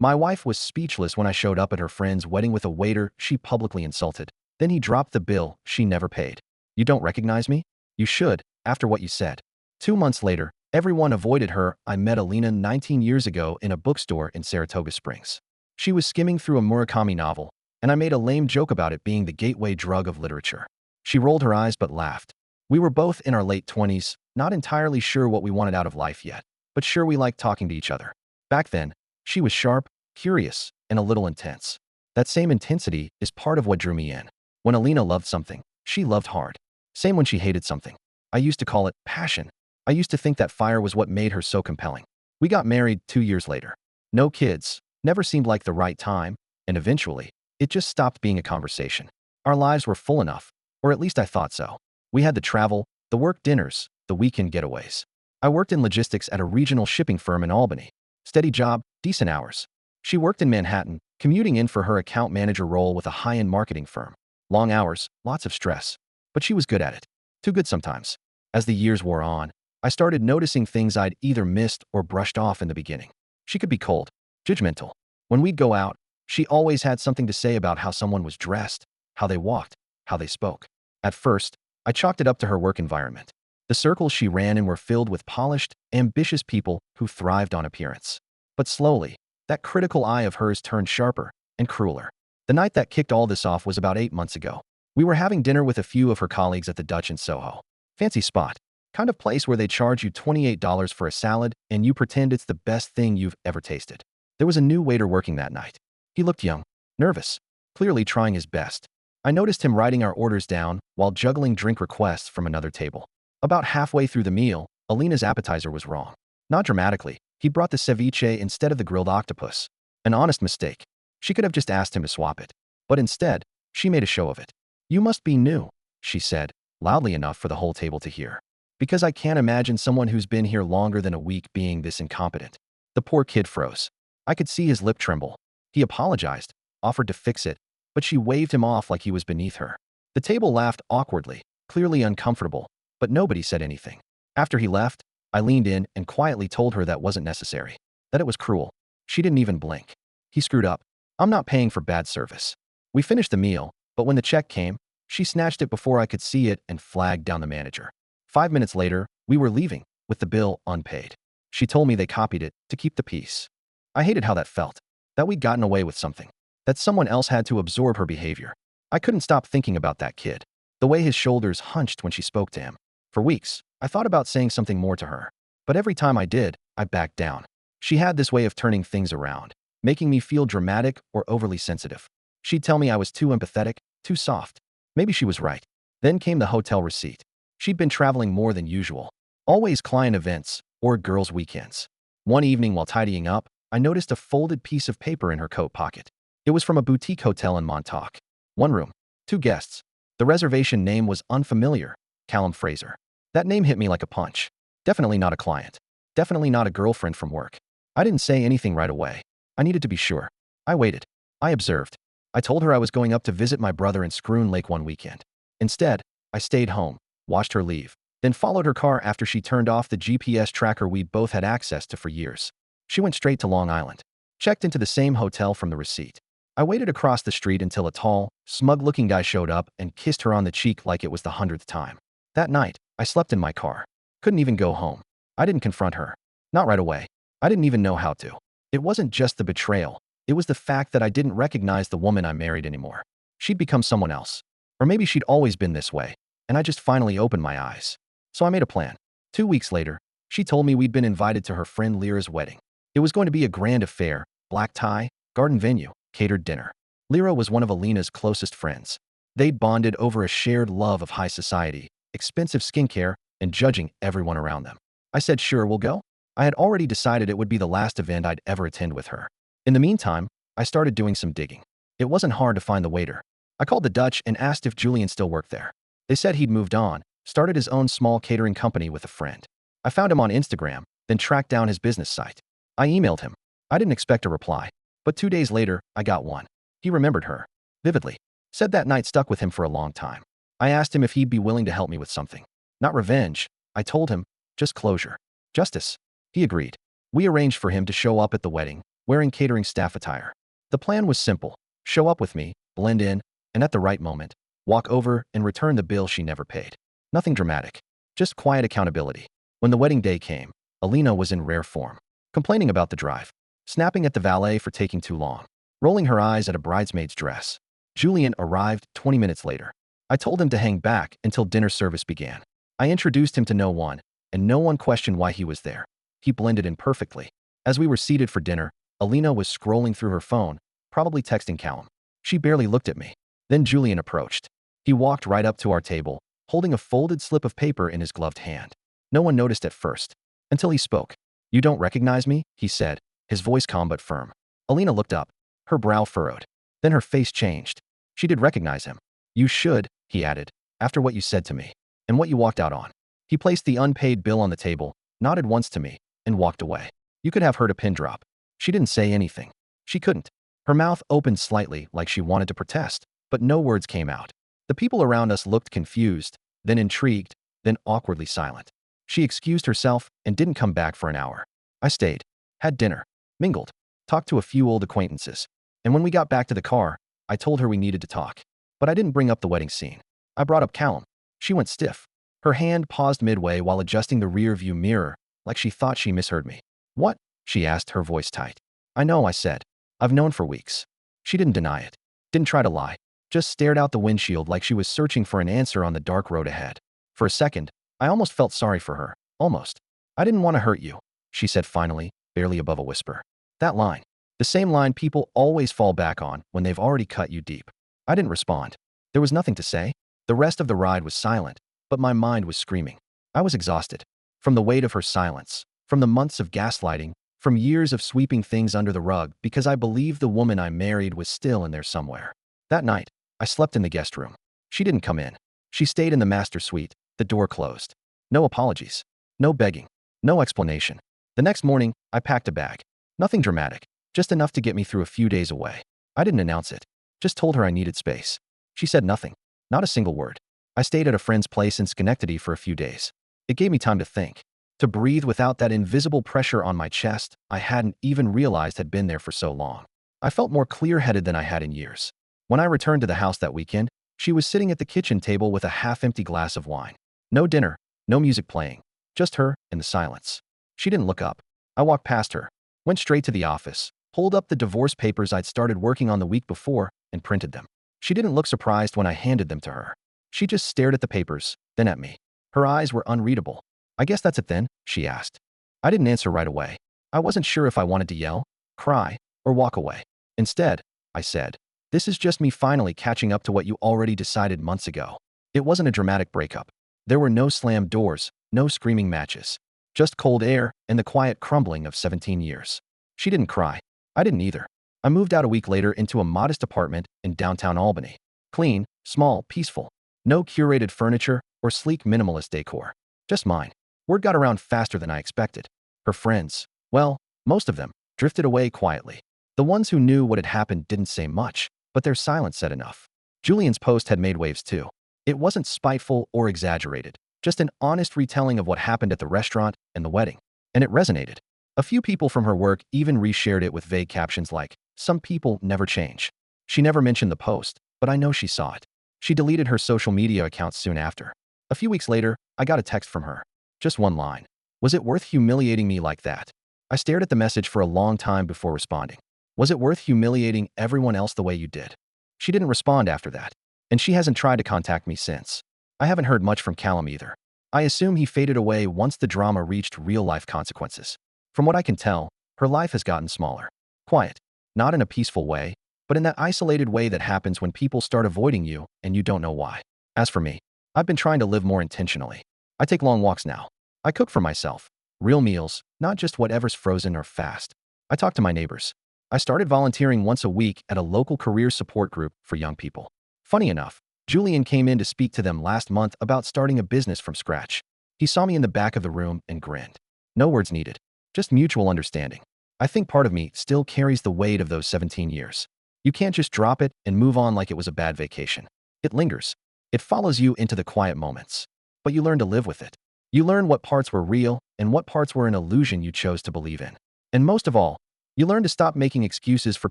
My wife was speechless when I showed up at her friend's wedding with a waiter she publicly insulted. Then he dropped the bill she never paid. You don't recognize me? You should, after what you said. 2 months later, everyone avoided her. I met Alina 19 years ago in a bookstore in Saratoga Springs. She was skimming through a Murakami novel, and I made a lame joke about it being the gateway drug of literature. She rolled her eyes but laughed. We were both in our late 20s, not entirely sure what we wanted out of life yet, but sure we liked talking to each other. Back then, she was sharp, curious, and a little intense. That same intensity is part of what drew me in. When Alina loved something, she loved hard. Same when she hated something. I used to call it passion. I used to think that fire was what made her so compelling. We got married 2 years later. No kids, never seemed like the right time, and eventually, it just stopped being a conversation. Our lives were full enough, or at least I thought so. We had the travel, the work dinners, the weekend getaways. I worked in logistics at a regional shipping firm in Albany. Steady job, decent hours. She worked in Manhattan, commuting in for her account manager role with a high-end marketing firm. Long hours, lots of stress. But she was good at it. Too good sometimes. As the years wore on, I started noticing things I'd either missed or brushed off in the beginning. She could be cold, judgmental. When we'd go out, she always had something to say about how someone was dressed, how they walked, how they spoke. At first, I chalked it up to her work environment. The circles she ran in were filled with polished, ambitious people who thrived on appearance. But slowly, that critical eye of hers turned sharper and crueler. The night that kicked all this off was about 8 months ago. We were having dinner with a few of her colleagues at the Dutch in Soho. Fancy spot. Kind of place where they charge you $28 for a salad and you pretend it's the best thing you've ever tasted. There was a new waiter working that night. He looked young, nervous, clearly trying his best. I noticed him writing our orders down while juggling drink requests from another table. About halfway through the meal, Alina's appetizer was wrong. Not dramatically, he brought the ceviche instead of the grilled octopus. An honest mistake. She could have just asked him to swap it. But instead, she made a show of it. You must be new, she said, loudly enough for the whole table to hear. Because I can't imagine someone who's been here longer than a week being this incompetent. The poor kid froze. I could see his lip tremble. He apologized, offered to fix it, but she waved him off like he was beneath her. The table laughed awkwardly, clearly uncomfortable, but nobody said anything. After he left, I leaned in and quietly told her that wasn't necessary, that it was cruel. She didn't even blink. He screwed up. I'm not paying for bad service. We finished the meal, but when the check came, she snatched it before I could see it and flagged down the manager. 5 minutes later, we were leaving, with the bill unpaid. She told me they copied it to keep the peace. I hated how that felt, that we'd gotten away with something, that someone else had to absorb her behavior. I couldn't stop thinking about that kid, the way his shoulders hunched when she spoke to him. For weeks, I thought about saying something more to her, but every time I did, I backed down. She had this way of turning things around, making me feel dramatic or overly sensitive. She'd tell me I was too empathetic, too soft. Maybe she was right. Then came the hotel receipt. She'd been traveling more than usual, always client events or girls' weekends. One evening while tidying up, I noticed a folded piece of paper in her coat pocket. It was from a boutique hotel in Montauk. 1 room, 2 guests. The reservation name was unfamiliar, Callum Fraser. That name hit me like a punch. Definitely not a client. Definitely not a girlfriend from work. I didn't say anything right away. I needed to be sure. I waited. I observed. I told her I was going up to visit my brother in Schroon Lake one weekend. Instead, I stayed home, watched her leave, then followed her car after she turned off the GPS tracker we both had access to for years. She went straight to Long Island, checked into the same hotel from the receipt. I waited across the street until a tall, smug-looking guy showed up and kissed her on the cheek like it was the 100th time. That night, I slept in my car. Couldn't even go home. I didn't confront her. Not right away. I didn't even know how to. It wasn't just the betrayal. It was the fact that I didn't recognize the woman I married anymore. She'd become someone else. Or maybe she'd always been this way, and I just finally opened my eyes. So I made a plan. 2 weeks later, she told me we'd been invited to her friend Lyra's wedding. It was going to be a grand affair, black tie, garden venue, catered dinner. Lyra was one of Alina's closest friends. They'd bonded over a shared love of high society, expensive skincare, and judging everyone around them. I said, sure, we'll go. I had already decided it would be the last event I'd ever attend with her. In the meantime, I started doing some digging. It wasn't hard to find the waiter. I called the Dutch and asked if Julian still worked there. They said he'd moved on, started his own small catering company with a friend. I found him on Instagram, then tracked down his business site. I emailed him. I didn't expect a reply, but 2 days later, I got one. He remembered her vividly. Said that night stuck with him for a long time. I asked him if he'd be willing to help me with something. Not revenge, I told him, just closure. Justice. He agreed. We arranged for him to show up at the wedding, wearing catering staff attire. The plan was simple: show up with me, blend in, and at the right moment, walk over and return the bill she never paid. Nothing dramatic, just quiet accountability. When the wedding day came, Alina was in rare form, complaining about the drive, snapping at the valet for taking too long, rolling her eyes at a bridesmaid's dress. Julian arrived 20 minutes later. I told him to hang back until dinner service began. I introduced him to no one, and no one questioned why he was there. He blended in perfectly. As we were seated for dinner, Alina was scrolling through her phone, probably texting Callum. She barely looked at me. Then Julian approached. He walked right up to our table, holding a folded slip of paper in his gloved hand. No one noticed at first, until he spoke. "You don't recognize me?" he said, his voice calm but firm. Alina looked up, her brow furrowed. Then her face changed. She did recognize him. "You should," he added, "after what you said to me, and what you walked out on." He placed the unpaid bill on the table, nodded once to me, and walked away. You could have heard a pin drop. She didn't say anything. She couldn't. Her mouth opened slightly like she wanted to protest, but no words came out. The people around us looked confused, then intrigued, then awkwardly silent. She excused herself and didn't come back for an hour. I stayed, had dinner, mingled, talked to a few old acquaintances. And when we got back to the car, I told her we needed to talk. But I didn't bring up the wedding scene. I brought up Callum. She went stiff. Her hand paused midway while adjusting the rear-view mirror, like she thought she misheard me. "What?" she asked, her voice tight. "I know," I said. "I've known for weeks." She didn't deny it. Didn't try to lie. Just stared out the windshield like she was searching for an answer on the dark road ahead. For a second, I almost felt sorry for her. Almost. "I didn't want to hurt you," she said finally, barely above a whisper. That line. The same line people always fall back on when they've already cut you deep. I didn't respond. There was nothing to say. The rest of the ride was silent, but my mind was screaming. I was exhausted. From the weight of her silence, from the months of gaslighting, from years of sweeping things under the rug because I believed the woman I married was still in there somewhere. That night, I slept in the guest room. She didn't come in. She stayed in the master suite, the door closed. No apologies. No begging. No explanation. The next morning, I packed a bag. Nothing dramatic, just enough to get me through a few days away. I didn't announce it. Just told her I needed space. She said nothing. Not a single word. I stayed at a friend's place in Schenectady for a few days. It gave me time to think, to breathe without that invisible pressure on my chest I hadn't even realized had been there for so long. I felt more clear-headed than I had in years. When I returned to the house that weekend, she was sitting at the kitchen table with a half-empty glass of wine. No dinner, no music playing, just her and the silence. She didn't look up. I walked past her, went straight to the office, pulled up the divorce papers I'd started working on the week before, and printed them. She didn't look surprised when I handed them to her. She just stared at the papers, then at me. Her eyes were unreadable. "I guess that's it then?" she asked. I didn't answer right away. I wasn't sure if I wanted to yell, cry, or walk away. Instead, I said, "This is just me finally catching up to what you already decided months ago." It wasn't a dramatic breakup. There were no slammed doors, no screaming matches. Just cold air and the quiet crumbling of 17 years. She didn't cry. I didn't either. I moved out a week later into a modest apartment in downtown Albany. Clean, small, peaceful. No curated furniture or sleek minimalist decor. Just mine. Word got around faster than I expected. Her friends, well, most of them, drifted away quietly. The ones who knew what had happened didn't say much, but their silence said enough. Julian's post had made waves too. It wasn't spiteful or exaggerated, just an honest retelling of what happened at the restaurant and the wedding. And it resonated. A few people from her work even reshared it with vague captions like, "Some people never change." She never mentioned the post, but I know she saw it. She deleted her social media accounts soon after. A few weeks later, I got a text from her. Just one line. "Was it worth humiliating me like that?" I stared at the message for a long time before responding. "Was it worth humiliating everyone else the way you did?" She didn't respond after that, and she hasn't tried to contact me since. I haven't heard much from Callum either. I assume he faded away once the drama reached real-life consequences. From what I can tell, her life has gotten smaller. Quiet. Not in a peaceful way, but in that isolated way that happens when people start avoiding you and you don't know why. As for me, I've been trying to live more intentionally. I take long walks now. I cook for myself. Real meals, not just whatever's frozen or fast. I talk to my neighbors. I started volunteering once a week at a local career support group for young people. Funny enough, Julian came in to speak to them last month about starting a business from scratch. He saw me in the back of the room and grinned. No words needed. Just mutual understanding. I think part of me still carries the weight of those 17 years. You can't just drop it and move on like it was a bad vacation. It lingers. It follows you into the quiet moments. But you learn to live with it. You learn what parts were real and what parts were an illusion you chose to believe in. And most of all, You learn to stop making excuses for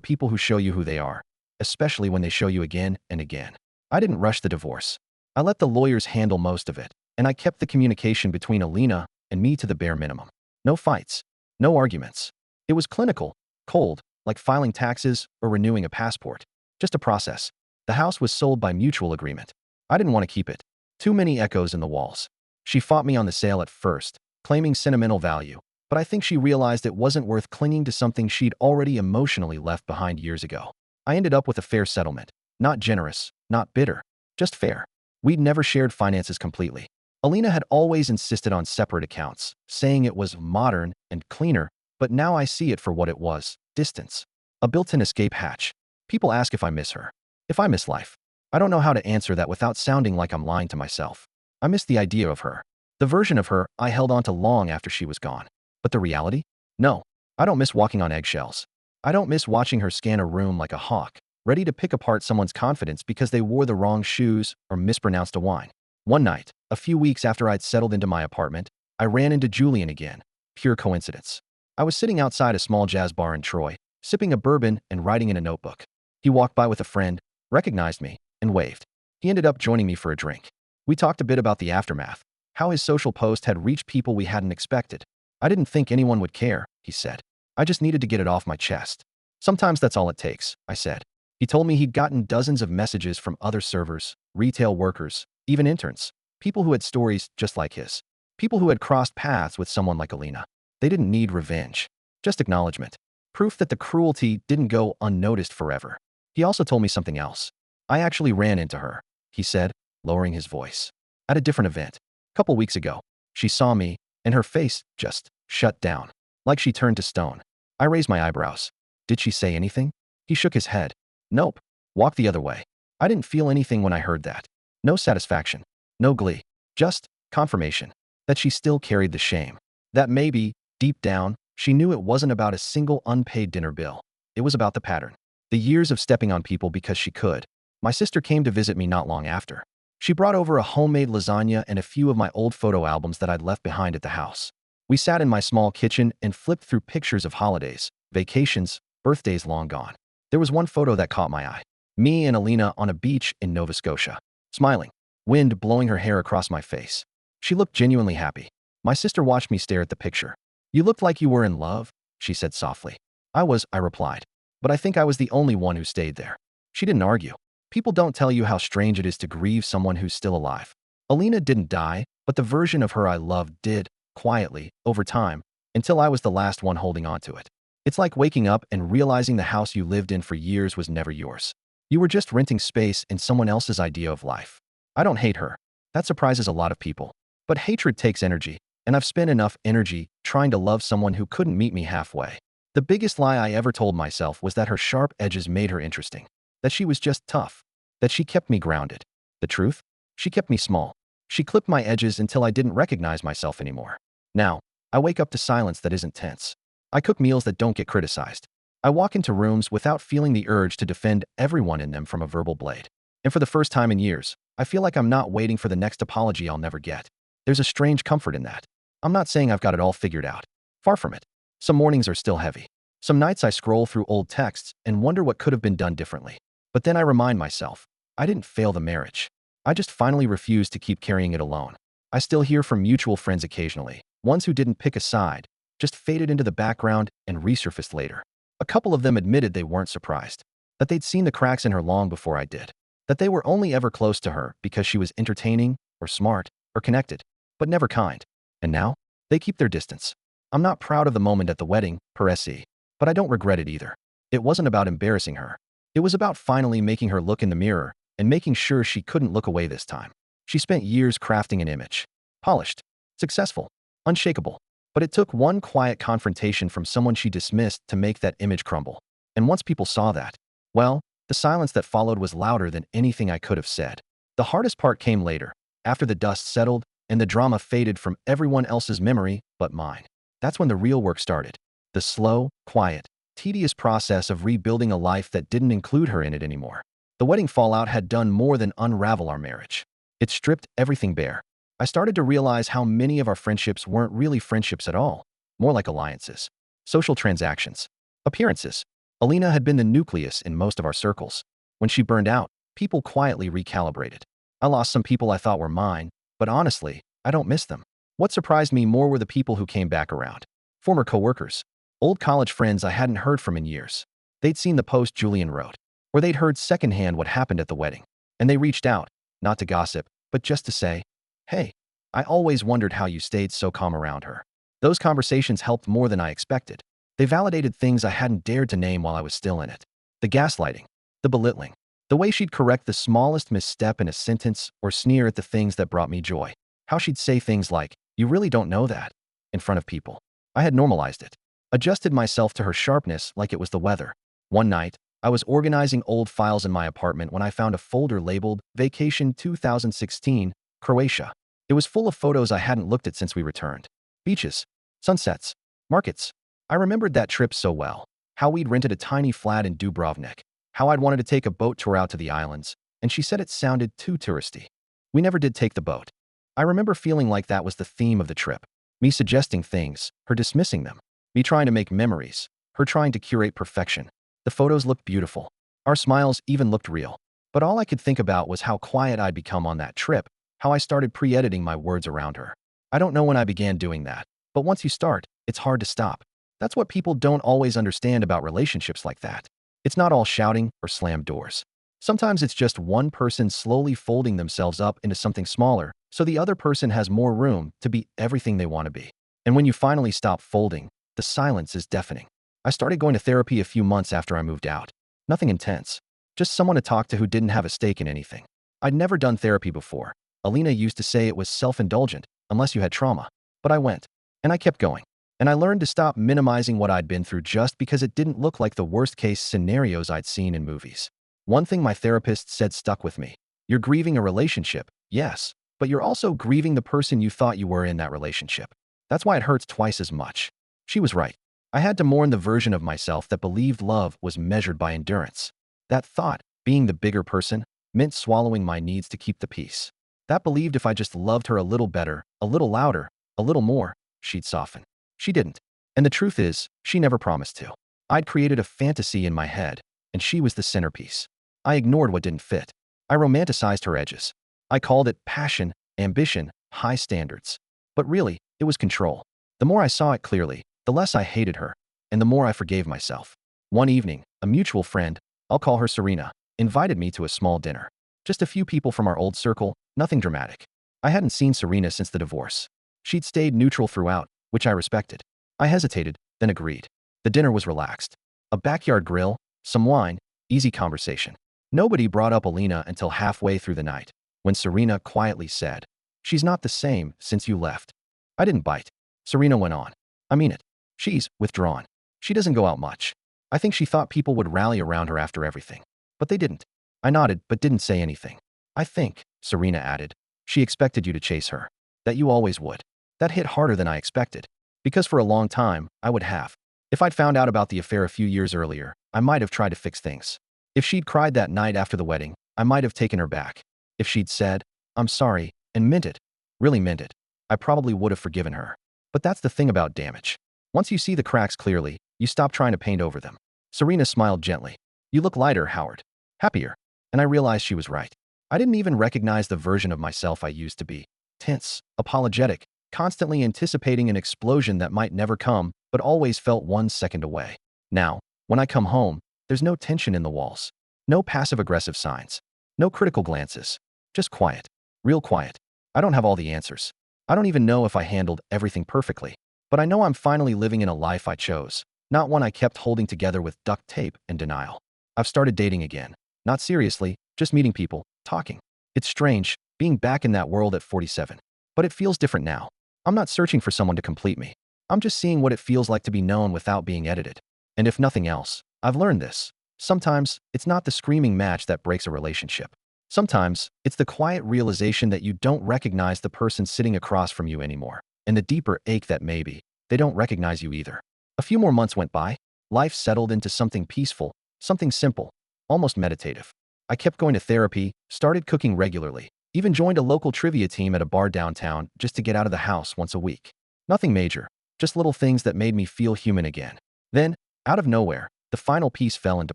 people who show you who they are, especially when they show you again and again. I didn't rush the divorce. I let the lawyers handle most of it, and I kept the communication between Alina and me to the bare minimum. No fights, no arguments. It was clinical, cold, like filing taxes or renewing a passport. Just a process. The house was sold by mutual agreement. I didn't want to keep it. Too many echoes in the walls. She fought me on the sale at first, claiming sentimental value, but I think she realized it wasn't worth clinging to something she'd already emotionally left behind years ago. I ended up with a fair settlement. Not generous, not bitter, just fair. We'd never shared finances completely. Alina had always insisted on separate accounts, saying it was modern and cleaner, but now I see it for what it was: distance. A built-in escape hatch. People ask if I miss her, if I miss life. I don't know how to answer that without sounding like I'm lying to myself. I miss the idea of her, the version of her I held on to long after she was gone. But the reality? No, I don't miss walking on eggshells. I don't miss watching her scan a room like a hawk, ready to pick apart someone's confidence because they wore the wrong shoes or mispronounced a wine. One night, a few weeks after I'd settled into my apartment, I ran into Julian again. Pure coincidence. I was sitting outside a small jazz bar in Troy, sipping a bourbon and writing in a notebook. He walked by with a friend, recognized me, and waved. He ended up joining me for a drink. We talked a bit about the aftermath, how his social post had reached people we hadn't expected. I didn't think anyone would care, he said. I just needed to get it off my chest. Sometimes that's all it takes, I said. He told me he'd gotten dozens of messages from other servers, retail workers, even interns, people who had stories just like his, people who had crossed paths with someone like Alina. They didn't need revenge, just acknowledgement, proof that the cruelty didn't go unnoticed forever. He also told me something else. I actually ran into her, he said, lowering his voice. At a different event. A couple weeks ago. She saw me, and her face just shut down, like she turned to stone. I raised my eyebrows. Did she say anything? He shook his head. Nope. Walked the other way. I didn't feel anything when I heard that. No satisfaction. No glee. Just confirmation that she still carried the shame. That maybe, deep down, she knew it wasn't about a single unpaid dinner bill. It was about the pattern. The years of stepping on people because she could. My sister came to visit me not long after. She brought over a homemade lasagna and a few of my old photo albums that I'd left behind at the house. We sat in my small kitchen and flipped through pictures of holidays, vacations, birthdays long gone. There was one photo that caught my eye. Me and Alina on a beach in Nova Scotia, smiling, wind blowing her hair across my face. She looked genuinely happy. My sister watched me stare at the picture. You looked like you were in love, she said softly. I replied. But I think I was the only one who stayed there. She didn't argue. People don't tell you how strange it is to grieve someone who's still alive. Alina didn't die, but the version of her I loved did, quietly, over time, until I was the last one holding on to it. It's like waking up and realizing the house you lived in for years was never yours. You were just renting space in someone else's idea of life. I don't hate her. That surprises a lot of people. But hatred takes energy, and I've spent enough energy trying to love someone who couldn't meet me halfway. The biggest lie I ever told myself was that her sharp edges made her interesting, that she was just tough, that she kept me grounded. The truth? She kept me small. She clipped my edges until I didn't recognize myself anymore. Now, I wake up to silence that isn't tense. I cook meals that don't get criticized. I walk into rooms without feeling the urge to defend everyone in them from a verbal blade. And for the first time in years, I feel like I'm not waiting for the next apology I'll never get. There's a strange comfort in that. I'm not saying I've got it all figured out. Far from it. Some mornings are still heavy. Some nights I scroll through old texts and wonder what could have been done differently. But then I remind myself, I didn't fail the marriage. I just finally refused to keep carrying it alone. I still hear from mutual friends occasionally, ones who didn't pick a side, just faded into the background and resurfaced later. A couple of them admitted they weren't surprised, that they'd seen the cracks in her long before I did, that they were only ever close to her because she was entertaining or smart or connected, but never kind. And now, they keep their distance. I'm not proud of the moment at the wedding, per se, but I don't regret it either. It wasn't about embarrassing her. It was about finally making her look in the mirror and making sure she couldn't look away this time. She spent years crafting an image. Polished, successful, unshakable. But it took one quiet confrontation from someone she dismissed to make that image crumble. And once people saw that, well, the silence that followed was louder than anything I could have said. The hardest part came later, after the dust settled and the drama faded from everyone else's memory but mine. That's when the real work started. The slow, quiet, tedious process of rebuilding a life that didn't include her in it anymore. The wedding fallout had done more than unravel our marriage. It stripped everything bare. I started to realize how many of our friendships weren't really friendships at all, more like alliances, social transactions. Appearances. Alina had been the nucleus in most of our circles. When she burned out, people quietly recalibrated. I lost some people I thought were mine, but honestly, I don't miss them. What surprised me more were the people who came back around. Former coworkers, old college friends I hadn't heard from in years. They'd seen the post Julian wrote, or they'd heard secondhand what happened at the wedding, and they reached out, not to gossip, but just to say, "Hey, I always wondered how you stayed so calm around her." Those conversations helped more than I expected. They validated things I hadn't dared to name while I was still in it. The gaslighting, the belittling, the way she'd correct the smallest misstep in a sentence or sneer at the things that brought me joy. How she'd say things like, "You really don't know that," in front of people. I had normalized it, adjusted myself to her sharpness like it was the weather. One night, I was organizing old files in my apartment when I found a folder labeled Vacation 2016, Croatia. It was full of photos I hadn't looked at since we returned. Beaches, sunsets, markets. I remembered that trip so well. How we'd rented a tiny flat in Dubrovnik. How I'd wanted to take a boat tour out to the islands, and she said it sounded too touristy. We never did take the boat. I remember feeling like that was the theme of the trip. Me suggesting things, her dismissing them. Me trying to make memories, her trying to curate perfection. The photos looked beautiful. Our smiles even looked real. But all I could think about was how quiet I'd become on that trip, how I started pre-editing my words around her. I don't know when I began doing that, but once you start, it's hard to stop. That's what people don't always understand about relationships like that. It's not all shouting or slammed doors. Sometimes it's just one person slowly folding themselves up into something smaller, so the other person has more room to be everything they want to be. And when you finally stop folding, the silence is deafening. I started going to therapy a few months after I moved out. Nothing intense. Just someone to talk to who didn't have a stake in anything. I'd never done therapy before. Alina used to say it was self-indulgent, unless you had trauma. But I went. And I kept going. And I learned to stop minimizing what I'd been through just because it didn't look like the worst-case scenarios I'd seen in movies. One thing my therapist said stuck with me. You're grieving a relationship, yes, but you're also grieving the person you thought you were in that relationship. That's why it hurts twice as much. She was right. I had to mourn the version of myself that believed love was measured by endurance. That thought, being the bigger person, meant swallowing my needs to keep the peace. That believed if I just loved her a little better, a little louder, a little more, she'd soften. She didn't. And the truth is, she never promised to. I'd created a fantasy in my head, and she was the centerpiece. I ignored what didn't fit. I romanticized her edges. I called it passion, ambition, high standards. But really, it was control. The more I saw it clearly, the less I hated her, and the more I forgave myself. One evening, a mutual friend, I'll call her Serena, invited me to a small dinner. Just a few people from our old circle, nothing dramatic. I hadn't seen Serena since the divorce. She'd stayed neutral throughout, which I respected. I hesitated, then agreed. The dinner was relaxed. A backyard grill, some wine, easy conversation. Nobody brought up Alina until halfway through the night, when Serena quietly said, "She's not the same since you left." I didn't bite. Serena went on. "I mean it. She's withdrawn. She doesn't go out much. I think she thought people would rally around her after everything. But they didn't." I nodded, but didn't say anything. "I think," Serena added, "she expected you to chase her. That you always would." That hit harder than I expected. Because for a long time, I would have. If I'd found out about the affair a few years earlier, I might have tried to fix things. If she'd cried that night after the wedding, I might have taken her back. If she'd said, "I'm sorry," and meant it, really meant it, I probably would have forgiven her. But that's the thing about damage. Once you see the cracks clearly, you stop trying to paint over them. Serena smiled gently. "You look lighter, Howard. Happier." And I realized she was right. I didn't even recognize the version of myself I used to be. Tense, apologetic, constantly anticipating an explosion that might never come, but always felt 1 second away. Now, when I come home, there's no tension in the walls. No passive-aggressive signs. No critical glances. Just quiet. Real quiet. I don't have all the answers. I don't even know if I handled everything perfectly. But I know I'm finally living in a life I chose, not one I kept holding together with duct tape and denial. I've started dating again. Not seriously, just meeting people, talking. It's strange, being back in that world at 47. But it feels different now. I'm not searching for someone to complete me. I'm just seeing what it feels like to be known without being edited. And if nothing else, I've learned this. Sometimes, it's not the screaming match that breaks a relationship. Sometimes, it's the quiet realization that you don't recognize the person sitting across from you anymore. And the deeper ache that maybe, they don't recognize you either. A few more months went by. Life settled into something peaceful, something simple, almost meditative. I kept going to therapy, started cooking regularly, even joined a local trivia team at a bar downtown just to get out of the house once a week. Nothing major, just little things that made me feel human again. Then, Out of nowhere, the final piece fell into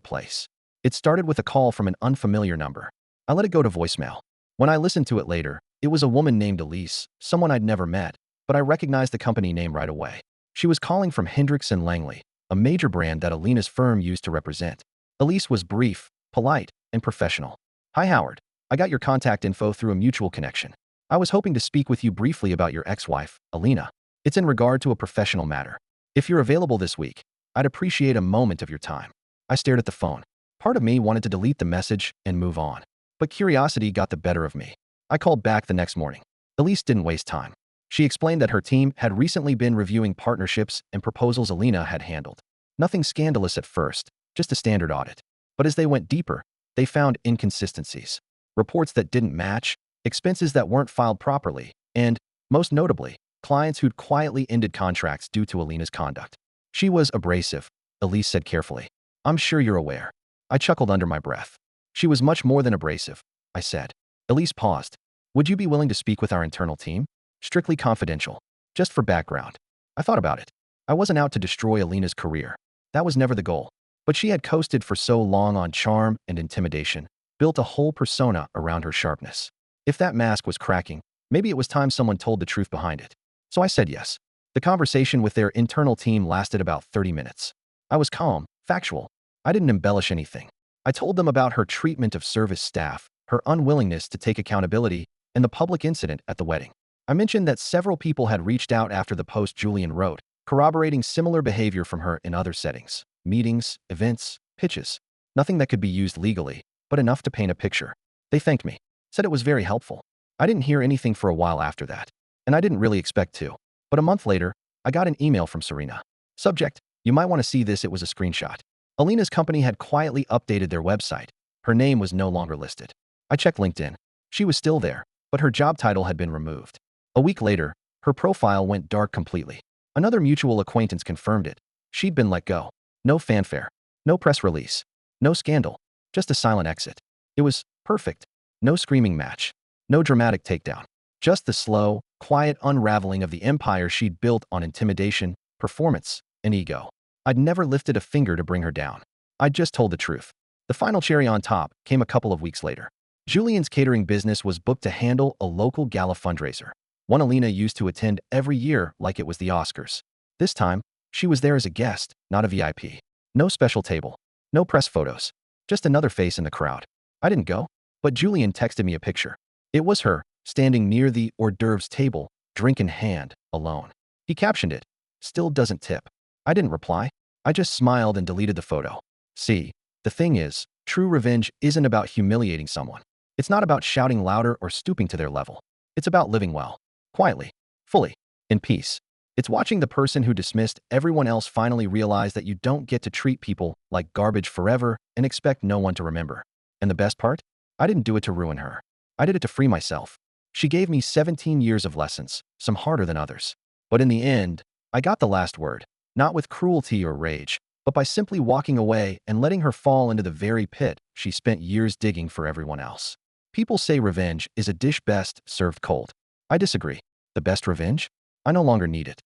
place. It started with a call from an unfamiliar number. I let it go to voicemail. When I listened to it later, it was a woman named Elise, someone I'd never met, but I recognized the company name right away. She was calling from Hendricks and Langley, a major brand that Alina's firm used to represent. Elise was brief, polite, and professional. "Hi Howard. I got your contact info through a mutual connection. I was hoping to speak with you briefly about your ex-wife, Alina. It's in regard to a professional matter. If you're available this week, I'd appreciate a moment of your time." I stared at the phone. Part of me wanted to delete the message and move on, but curiosity got the better of me. I called back the next morning. Elise didn't waste time. She explained that her team had recently been reviewing partnerships and proposals Alina had handled. Nothing scandalous at first, just a standard audit. But as they went deeper, they found inconsistencies, reports that didn't match, expenses that weren't filed properly, and, most notably, clients who'd quietly ended contracts due to Alina's conduct. "She was abrasive," Elise said carefully. "I'm sure you're aware." I chuckled under my breath. "She was much more than abrasive," I said. Elise paused. "Would you be willing to speak with our internal team? Strictly confidential. Just for background." I thought about it. I wasn't out to destroy Alina's career. That was never the goal. But she had coasted for so long on charm and intimidation, built a whole persona around her sharpness. If that mask was cracking, maybe it was time someone told the truth behind it. So I said yes. The conversation with their internal team lasted about 30 minutes. I was calm, factual. I didn't embellish anything. I told them about her treatment of service staff, her unwillingness to take accountability, and the public incident at the wedding. I mentioned that several people had reached out after the post Julian wrote, corroborating similar behavior from her in other settings, meetings, events, pitches. Nothing that could be used legally, but enough to paint a picture. They thanked me, said it was very helpful. I didn't hear anything for a while after that, and I didn't really expect to. But a month later, I got an email from Serena. Subject: "You might want to see this." It was a screenshot. Alina's company had quietly updated their website. Her name was no longer listed. I checked LinkedIn. She was still there, but her job title had been removed. A week later, her profile went dark completely. Another mutual acquaintance confirmed it. She'd been let go. No fanfare. No press release. No scandal. Just a silent exit. It was perfect. No screaming match. No dramatic takedown. Just the slow, quiet unraveling of the empire she'd built on intimidation, performance, and ego. I'd never lifted a finger to bring her down. I'd just told the truth. The final cherry on top came a couple of weeks later. Julian's catering business was booked to handle a local gala fundraiser, one Alina used to attend every year like it was the Oscars. This time, she was there as a guest, not a VIP. No special table. No press photos. Just another face in the crowd. I didn't go, but Julian texted me a picture. It was her, standing near the hors d'oeuvres table, drink in hand, alone. He captioned it, "Still doesn't tip." I didn't reply. I just smiled and deleted the photo. See, the thing is, true revenge isn't about humiliating someone. It's not about shouting louder or stooping to their level. It's about living well, quietly, fully, in peace. It's watching the person who dismissed everyone else finally realize that you don't get to treat people like garbage forever and expect no one to remember. And the best part? I didn't do it to ruin her. I did it to free myself. She gave me 17 years of lessons, some harder than others. But in the end, I got the last word, not with cruelty or rage, but by simply walking away and letting her fall into the very pit she spent years digging for everyone else. People say revenge is a dish best served cold. I disagree. The best revenge? I no longer need it.